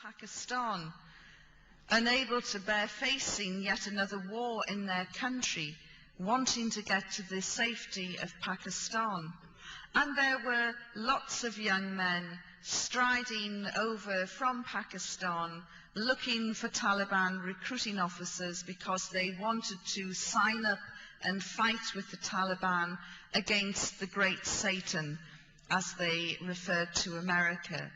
Pakistan, unable to bear facing yet another war in their country, wanting to get to the safety of Pakistan. And there were lots of young men striding over from Pakistan, looking for Taliban recruiting officers because they wanted to sign up and fight with the Taliban against the Great Satan, as they referred to America.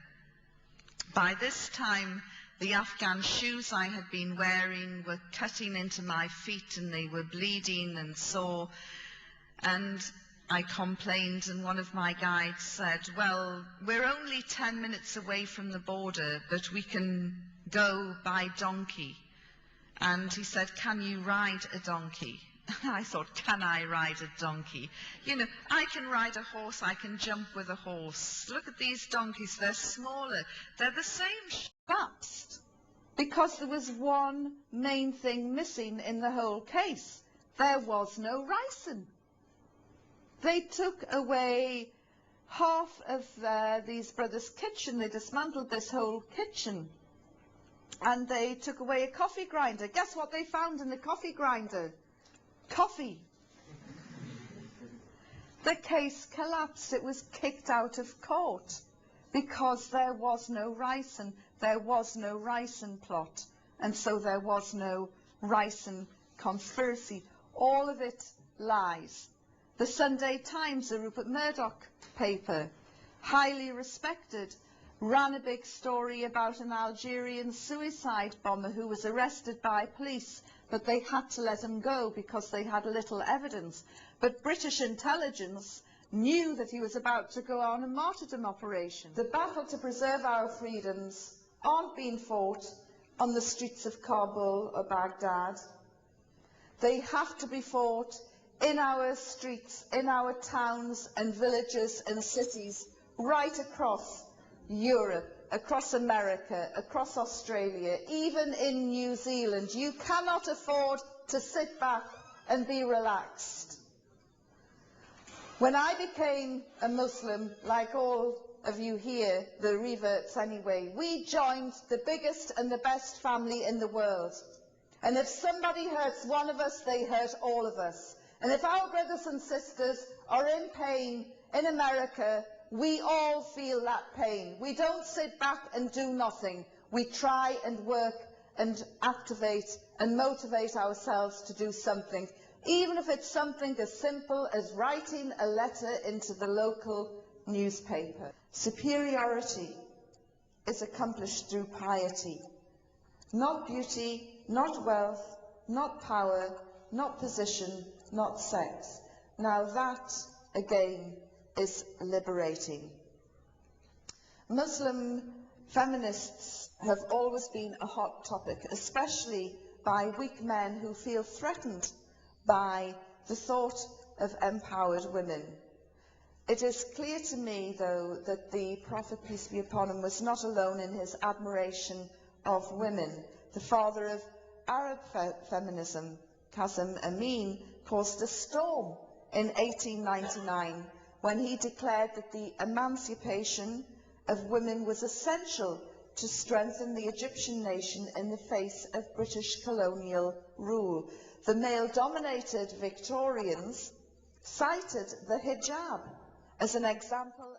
By this time, the Afghan shoes I had been wearing were cutting into my feet and they were bleeding and sore. And I complained, and one of my guides said, "Well, we're only 10 minutes away from the border, but we can go by donkey." And he said, "Can you ride a donkey?" I thought, can I ride a donkey? You know, I can ride a horse, I can jump with a horse. Look at these donkeys, they're smaller. They're the same. Collapsed because there was one main thing missing in the whole case. There was no ricin. They took away half of these brothers' kitchen. They dismantled this whole kitchen. And they took away a coffee grinder. Guess what they found in the coffee grinder? Coffee. The case collapsed. It was kicked out of court because there was no ricin. There was no ricin plot. And so there was no ricin conspiracy. All of it lies. The Sunday Times, the Rupert Murdoch paper, highly respected, ran a big story about an Algerian suicide bomber who was arrested by police, but they had to let him go because they had little evidence. But British intelligence knew that he was about to go on a martyrdom operation. The battle to preserve our freedoms aren't being fought on the streets of Kabul or Baghdad. They have to be fought in our streets, in our towns and villages and cities, right across Europe, across America, across Australia, even in New Zealand. You cannot afford to sit back and be relaxed. When I became a Muslim, like all of you here, the reverts anyway, we joined the biggest and the best family in the world. And if somebody hurts one of us, they hurt all of us. And if our brothers and sisters are in pain in America, we all feel that pain. We don't sit back and do nothing. We try and work and activate and motivate ourselves to do something, even if it's something as simple as writing a letter into the local newspaper. Superiority is accomplished through piety. Not beauty, not wealth, not power, not position, not sex. Now that, again, is liberating. Muslim feminists have always been a hot topic, especially by weak men who feel threatened by the thought of empowered women. It is clear to me, though, that the Prophet, peace be upon him, was not alone in his admiration of women. The father of Arab feminism, Qasim Amin, caused a storm in 1899 when he declared that the emancipation of women was essential to strengthen the Egyptian nation in the face of British colonial rule. The male-dominated Victorians cited the hijab as an example